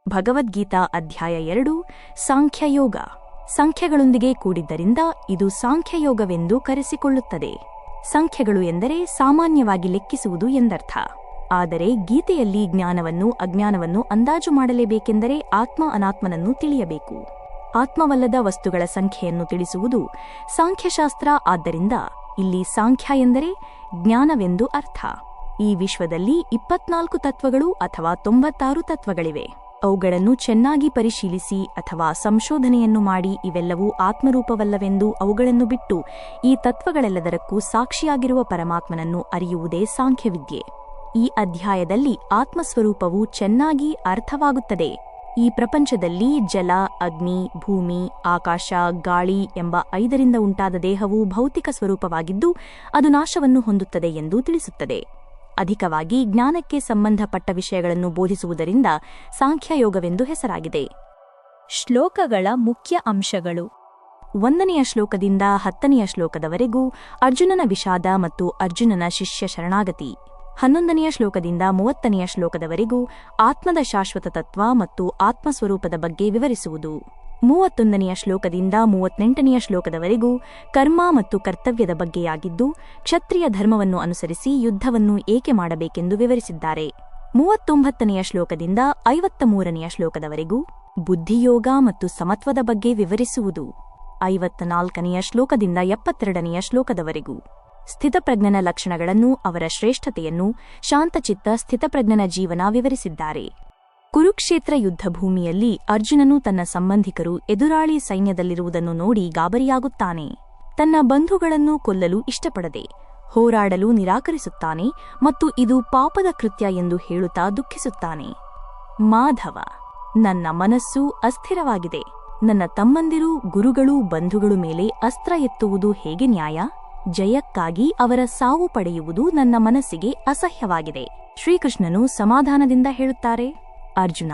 ಭಗವದ್ಗೀತಾ ಅಧ್ಯಾಯ 2 ಸಾಂಖ್ಯಯೋಗ. ಸಂಖ್ಯೆಗಳೊಂದಿಗೆ ಕೂಡಿದ್ದರಿಂದ ಇದು ಸಾಂಖ್ಯಯೋಗವೆಂದು ಕರೆಸಿಕೊಳ್ಳುತ್ತದೆ. ಸಂಖ್ಯೆಗಳು ಎಂದರೆ ಸಾಮಾನ್ಯವಾಗಿ ಲೆಕ್ಕಿಸುವುದು ಎಂದರ್ಥ. ಆದರೆ ಗೀತೆಯಲ್ಲಿ ಜ್ಞಾನವನ್ನು ಅಜ್ಞಾನವನ್ನು ಅಂದಾಜು ಮಾಡಲೇಬೇಕೆಂದರೆ ಆತ್ಮ ಅನಾತ್ಮನನ್ನು ತಿಳಿಯಬೇಕು. ಆತ್ಮವಲ್ಲದ ವಸ್ತುಗಳ ಸಂಖ್ಯೆಯನ್ನು ತಿಳಿಸುವುದು ಸಾಂಖ್ಯಶಾಸ್ತ್ರ. ಆದ್ದರಿಂದ ಇಲ್ಲಿ ಸಾಂಖ್ಯ ಎಂದರೆ ಜ್ಞಾನವೆಂದು ಅರ್ಥ. ಈ ವಿಶ್ವದಲ್ಲಿ 24 ತತ್ವಗಳು ಅಥವಾ 96 ತತ್ವಗಳಿವೆ. ಅವುಗಳನ್ನು ಚೆನ್ನಾಗಿ ಪರಿಶೀಲಿಸಿ ಅಥವಾ ಸಂಶೋಧನೆಯನ್ನು ಮಾಡಿ ಇವೆಲ್ಲವೂ ಆತ್ಮರೂಪವಲ್ಲವೆಂದು ಅವುಗಳನ್ನು ಬಿಟ್ಟು ಈ ತತ್ವಗಳೆಲ್ಲದಕ್ಕೂ ಸಾಕ್ಷಿಯಾಗಿರುವ ಪರಮಾತ್ಮನನ್ನು ಅರಿಯುವುದೇ ಸಾಂಖ್ಯವಿದ್ಯೆ. ಈ ಅಧ್ಯಾಯದಲ್ಲಿ ಆತ್ಮಸ್ವರೂಪವು ಚೆನ್ನಾಗಿ ಅರ್ಥವಾಗುತ್ತದೆ. ಈ ಪ್ರಪಂಚದಲ್ಲಿ ಜಲ, ಅಗ್ನಿ, ಭೂಮಿ, ಆಕಾಶ, ಗಾಳಿ ಎಂಬ 5ರಿಂದ ಉಂಟಾದ ದೇಹವು ಭೌತಿಕ ಸ್ವರೂಪವಾಗಿದ್ದು ಅದು ನಾಶವನ್ನು ಹೊಂದುತ್ತದೆ ಎಂದು ತಿಳಿಸುತ್ತದೆ. ಅಧಿಕವಾಗಿ ಜ್ಞಾನಕ್ಕೆ ಸಂಬಂಧಪಟ್ಟ ವಿಷಯಗಳನ್ನು ಬೋಧಿಸುವುದರಿಂದ ಸಾಂಖ್ಯಯೋಗವೆಂದು ಹೆಸರಾಗಿದೆ. ಶ್ಲೋಕಗಳ ಮುಖ್ಯ ಅಂಶಗಳು. 1ನೆಯ ಶ್ಲೋಕದಿಂದ 10ನೆಯ ಶ್ಲೋಕದವರೆಗೂ ಅರ್ಜುನನ ವಿಷಾದ ಮತ್ತು ಅರ್ಜುನನ ಶಿಷ್ಯ ಶರಣಾಗತಿ. 11ನೆಯ ಶ್ಲೋಕದಿಂದ 30ನೆಯ ಶ್ಲೋಕದವರೆಗೂ ಆತ್ಮದ ಶಾಶ್ವತ ತತ್ವ ಮತ್ತು ಆತ್ಮಸ್ವರೂಪದ ಬಗ್ಗೆ ವಿವರಿಸುವುದು. 31ನೆಯ ಶ್ಲೋಕದಿಂದ 38ನೆಯ ಶ್ಲೋಕದವರೆಗೂ ಕರ್ಮ ಮತ್ತು ಕರ್ತವ್ಯದ ಬಗ್ಗೆಯಾಗಿದ್ದು ಕ್ಷತ್ರಿಯ ಧರ್ಮವನ್ನು ಅನುಸರಿಸಿ ಯುದ್ಧವನ್ನು ಏಕೆ ಮಾಡಬೇಕೆಂದು ವಿವರಿಸಿದ್ದಾರೆ. 39ನೆಯ ಶ್ಲೋಕದಿಂದ 53ನೆಯ ಶ್ಲೋಕದವರೆಗೂ ಬುದ್ಧಿಯೋಗ ಮತ್ತು ಸಮತ್ವದ ಬಗ್ಗೆ ವಿವರಿಸುವುದು. 54ನೆಯ ಶ್ಲೋಕದಿಂದ 72ನೆಯ ಶ್ಲೋಕದವರೆಗೂ ಸ್ಥಿತಪ್ರಜ್ಞನ ಲಕ್ಷಣಗಳನ್ನು, ಅವರ ಶ್ರೇಷ್ಠತೆಯನ್ನು, ಶಾಂತಚಿತ್ತ ಸ್ಥಿತಪ್ರಜ್ಞನ ಜೀವನ ವಿವರಿಸಿದ್ದಾರೆ. ಕುರುಕ್ಷೇತ್ರ ಯುದ್ಧಭೂಮಿಯಲ್ಲಿ ಅರ್ಜುನನು ತನ್ನ ಸಂಬಂಧಿಕರು ಎದುರಾಳಿ ಸೈನ್ಯದಲ್ಲಿರುವುದನ್ನು ನೋಡಿ ಗಾಬರಿಯಾಗುತ್ತಾನೆ. ತನ್ನ ಬಂಧುಗಳನ್ನು ಕೊಲ್ಲಲು ಇಷ್ಟಪಡದೆ ಹೋರಾಡಲು ನಿರಾಕರಿಸುತ್ತಾನೆ ಮತ್ತು ಇದು ಪಾಪದ ಕೃತ್ಯ ಎಂದು ಹೇಳುತ್ತಾ ದುಃಖಿಸುತ್ತಾನೆ. ಮಾಧವ, ನನ್ನ ಮನಸ್ಸು ಅಸ್ಥಿರವಾಗಿದೆ. ನನ್ನ ತಮ್ಮಂದಿರು, ಗುರುಗಳು, ಬಂಧುಗಳು ಮೇಲೆ ಅಸ್ತ್ರ ಎತ್ತುವುದು ಹೇಗೆ ನ್ಯಾಯ? ಜಯಕ್ಕಾಗಿ ಅವರ ಸಾವು ಪಡೆಯುವುದು ನನ್ನ ಮನಸ್ಸಿಗೆ ಅಸಹ್ಯವಾಗಿದೆ. ಶ್ರೀಕೃಷ್ಣನು ಸಮಾಧಾನದಿಂದ ಹೇಳುತ್ತಾರೆ, ಅರ್ಜುನ,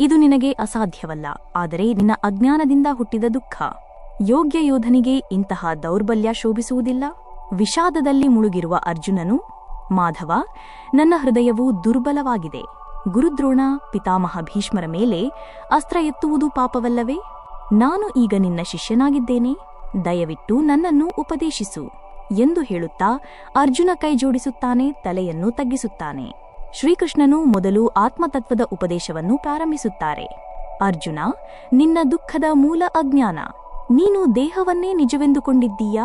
ಇದು ನಿನಗೆ ಅಸಾಧ್ಯವಲ್ಲ, ಆದರೆ ನಿನ್ನ ಅಜ್ಞಾನದಿಂದ ಹುಟ್ಟಿದ ದುಃಖ. ಯೋಗ್ಯ ಯೋಧನಿಗೆ ಇಂತಹ ದೌರ್ಬಲ್ಯ ಶೋಭಿಸುವುದಿಲ್ಲ. ವಿಷಾದದಲ್ಲಿ ಮುಳುಗಿರುವ ಅರ್ಜುನನು, ಮಾಧವ, ನನ್ನ ಹೃದಯವು ದುರ್ಬಲವಾಗಿದೆ. ಗುರುದ್ರೋಣ, ಪಿತಾಮಹ ಭೀಷ್ಮರ ಮೇಲೆ ಅಸ್ತ್ರ ಎತ್ತುವುದು ಪಾಪವಲ್ಲವೇ? ನಾನು ಈಗ ನಿನ್ನ ಶಿಷ್ಯನಾಗಿದ್ದೇನೆ. ದಯವಿಟ್ಟು ನನ್ನನ್ನು ಉಪದೇಶಿಸು ಎಂದು ಹೇಳುತ್ತಾ ಅರ್ಜುನ ಕೈ ಜೋಡಿಸುತ್ತಾನೆ, ತಲೆಯನ್ನು ತಗ್ಗಿಸುತ್ತಾನೆ. ಶ್ರೀಕೃಷ್ಣನು ಮೊದಲು ಆತ್ಮತತ್ವದ ಉಪದೇಶವನ್ನು ಪ್ರಾರಂಭಿಸುತ್ತಾರೆ. ಅರ್ಜುನ, ನಿನ್ನ ದುಃಖದ ಮೂಲ ಅಜ್ಞಾನ. ನೀನು ದೇಹವನ್ನೇ ನಿಜವೆಂದುಕೊಂಡಿದ್ದೀಯಾ?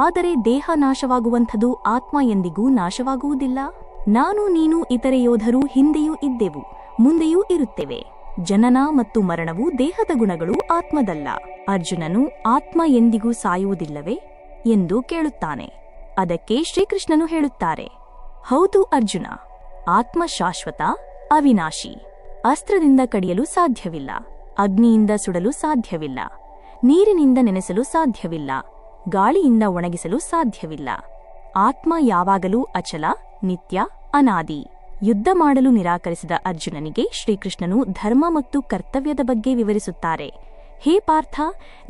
ಆದರೆ ದೇಹ ನಾಶವಾಗುವಂಥದು, ಆತ್ಮ ಎಂದಿಗೂ ನಾಶವಾಗುವುದಿಲ್ಲ. ನಾನು, ನೀನು, ಇತರೆ ಯೋಧರು ಹಿಂದೆಯೂ ಇದ್ದೆವು, ಮುಂದೆಯೂ ಇರುತ್ತೇವೆ. ಜನನ ಮತ್ತು ಮರಣವು ದೇಹದ ಗುಣಗಳು, ಆತ್ಮದಲ್ಲ. ಅರ್ಜುನನು, ಆತ್ಮ ಎಂದಿಗೂ ಸಾಯುವುದಿಲ್ಲವೇ ಎಂದು ಕೇಳುತ್ತಾನೆ. ಅದಕ್ಕೆ ಶ್ರೀಕೃಷ್ಣನು ಹೇಳುತ್ತಾರೆ, ಹೌದು ಅರ್ಜುನ, ಆತ್ಮ ಶಾಶ್ವತ, ಅವಿನಾಶಿ. ಅಸ್ತ್ರದಿಂದ ಕಡಿಯಲು ಸಾಧ್ಯವಿಲ್ಲ, ಅಗ್ನಿಯಿಂದ ಸುಡಲು ಸಾಧ್ಯವಿಲ್ಲ, ನೀರಿನಿಂದ ನೆನೆಸಲು ಸಾಧ್ಯವಿಲ್ಲ, ಗಾಳಿಯಿಂದ ಒಣಗಿಸಲು ಸಾಧ್ಯವಿಲ್ಲ. ಆತ್ಮ ಯಾವಾಗಲೂ ಅಚಲ, ನಿತ್ಯ, ಅನಾದಿ. ಯುದ್ಧ ಮಾಡಲು ನಿರಾಕರಿಸಿದ ಅರ್ಜುನನಿಗೆ ಶ್ರೀಕೃಷ್ಣನು ಧರ್ಮ ಮತ್ತು ಕರ್ತವ್ಯದ ಬಗ್ಗೆ ವಿವರಿಸುತ್ತಾರೆ. ಹೇ ಪಾರ್ಥ,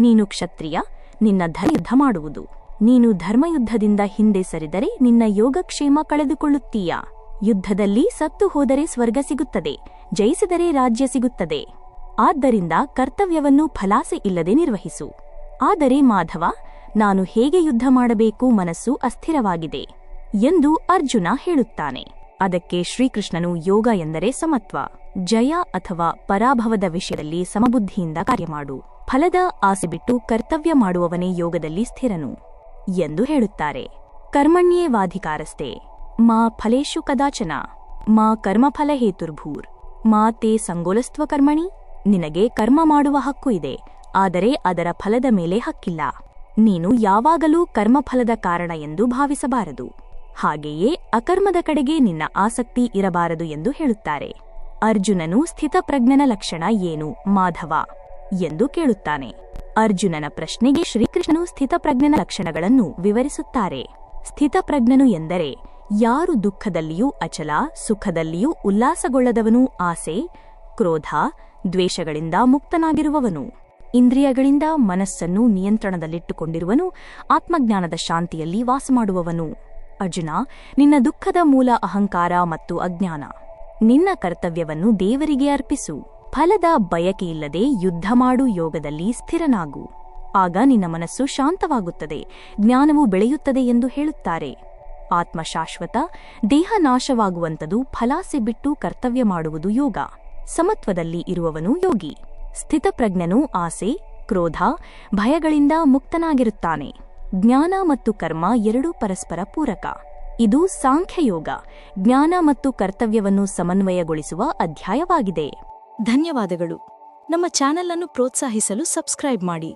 ನೀನು ಕ್ಷತ್ರಿಯ, ನಿನ್ನ ಯುದ್ಧ ಮಾಡುವುದು. ನೀನು ಧರ್ಮಯುದ್ಧದಿಂದ ಹಿಂದೆ ಸರಿದರೆ ನಿನ್ನ ಯೋಗಕ್ಷೇಮ ಕಳೆದುಕೊಳ್ಳುತ್ತೀಯಾ? ಯುದ್ಧದಲ್ಲಿ ಸತ್ತು ಹೋದರೆ ಸ್ವರ್ಗ ಸಿಗುತ್ತದೆ, ಜಯಿಸಿದರೆ ರಾಜ್ಯ ಸಿಗುತ್ತದೆ. ಆದ್ದರಿಂದ ಕರ್ತವ್ಯವನ್ನು ಫಲಾಸೆ ಇಲ್ಲದೆ ನಿರ್ವಹಿಸು. ಆದರೆ ಮಾಧವ, ನಾನು ಹೇಗೆ ಯುದ್ಧ ಮಾಡಬೇಕು? ಮನಸ್ಸು ಅಸ್ಥಿರವಾಗಿದೆ ಎಂದು ಅರ್ಜುನ ಹೇಳುತ್ತಾನೆ. ಅದಕ್ಕೆ ಶ್ರೀಕೃಷ್ಣನು, ಯೋಗ ಎಂದರೆ ಸಮತ್ವ. ಜಯ ಅಥವಾ ಪರಾಭವದ ವಿಷಯದಲ್ಲಿ ಸಮಬುದ್ಧಿಯಿಂದ ಕಾರ್ಯಮಾಡು. ಫಲದ ಆಸೆ ಬಿಟ್ಟು ಕರ್ತವ್ಯ ಮಾಡುವವನೇ ಯೋಗದಲ್ಲಿ ಸ್ಥಿರನು ಎಂದು ಹೇಳುತ್ತಾರೆ. ಕರ್ಮಣ್ಯೇವಾಧಿಕಾರಸ್ತೆ ಮಾ ಫಲೇಷು ಕದಾಚನ ಮಾ ಕರ್ಮಫಲ ಹೇತುರ್ಭೂರ್ ಮಾ ತೇ ಸಂಗೋಲಸ್ತ್ವ ಕರ್ಮಣಿ. ನಿನಗೆ ಕರ್ಮ ಮಾಡುವ ಹಕ್ಕು ಇದೆ, ಆದರೆ ಅದರ ಫಲದ ಮೇಲೆ ಹಕ್ಕಿಲ್ಲ. ನೀನು ಯಾವಾಗಲೂ ಕರ್ಮಫಲದ ಕಾರಣ ಎಂದು ಭಾವಿಸಬಾರದು. ಹಾಗೆಯೇ ಅಕರ್ಮದ ಕಡೆಗೆ ನಿನ್ನ ಆಸಕ್ತಿ ಇರಬಾರದು ಎಂದು ಹೇಳುತ್ತಾರೆ. ಅರ್ಜುನನು ಸ್ಥಿತಪ್ರಜ್ಞನ ಲಕ್ಷಣ ಏನು ಮಾಧವ ಎಂದು ಕೇಳುತ್ತಾನೆ. ಅರ್ಜುನನ ಪ್ರಶ್ನೆಗೆ ಶ್ರೀಕೃಷ್ಣನು ಸ್ಥಿತಪ್ರಜ್ಞನ ಲಕ್ಷಣಗಳನ್ನು ವಿವರಿಸುತ್ತಾರೆ. ಸ್ಥಿತಪ್ರಜ್ಞನು ಎಂದರೆ ಯಾರು ದುಃಖದಲ್ಲಿಯೂ ಅಚಲ, ಸುಖದಲ್ಲಿಯೂ ಉಲ್ಲಾಸಗೊಳ್ಳದವನು, ಆಸೆ, ಕ್ರೋಧ, ದ್ವೇಷಗಳಿಂದ ಮುಕ್ತನಾಗಿರುವವನು, ಇಂದ್ರಿಯಗಳಿಂದ ಮನಸ್ಸನ್ನು ನಿಯಂತ್ರಣದಲ್ಲಿಟ್ಟುಕೊಂಡಿರುವನು, ಆತ್ಮಜ್ಞಾನದ ಶಾಂತಿಯಲ್ಲಿ ವಾಸಮಾಡುವವನು. ಅರ್ಜುನ, ನಿನ್ನ ದುಃಖದ ಮೂಲ ಅಹಂಕಾರ ಮತ್ತು ಅಜ್ಞಾನ. ನಿನ್ನ ಕರ್ತವ್ಯವನ್ನು ದೇವರಿಗೆ ಅರ್ಪಿಸು. ಫಲದ ಬಯಕೆಯಿಲ್ಲದೆ ಯುದ್ಧ ಮಾಡು ಯೋಗದಲ್ಲಿ ಸ್ಥಿರನಾಗು. ಆಗ ನಿನ್ನ ಮನಸ್ಸು ಶಾಂತವಾಗುತ್ತದೆ, ಜ್ಞಾನವು ಬೆಳೆಯುತ್ತದೆ ಎಂದು ಹೇಳುತ್ತಾರೆ. ಆತ್ಮ ಶಾಶ್ವತ, ದೇಹ ನಾಶವಾಗುವಂಥದು, ಫಲಾಸೆ ಬಿಟ್ಟು ಕರ್ತವ್ಯ ಮಾಡುವುದು ಯೋಗ. ಸಮತ್ವದಲ್ಲಿ ಇರುವವನು ಯೋಗಿ. ಸ್ಥಿತಪ್ರಜ್ಞನು ಆಸೆ, ಕ್ರೋಧ, ಭಯಗಳಿಂದ ಮುಕ್ತನಾಗಿರುತ್ತಾನೆ. ಜ್ಞಾನ ಮತ್ತು ಕರ್ಮ ಎರಡೂ ಪರಸ್ಪರ ಪೂರಕ. ಇದು ಸಾಂಖ್ಯಯೋಗ, ಜ್ಞಾನ ಮತ್ತು ಕರ್ತವ್ಯವನ್ನು ಸಮನ್ವಯಗೊಳಿಸುವ ಅಧ್ಯಾಯವಾಗಿದೆ. ಧನ್ಯವಾದಗಳು. ನಮ್ಮ ಚಾನೆಲ್ ಅನ್ನು ಪ್ರೋತ್ಸಾಹಿಸಲು ಸಬ್ಸ್ಕ್ರೈಬ್ ಮಾಡಿ.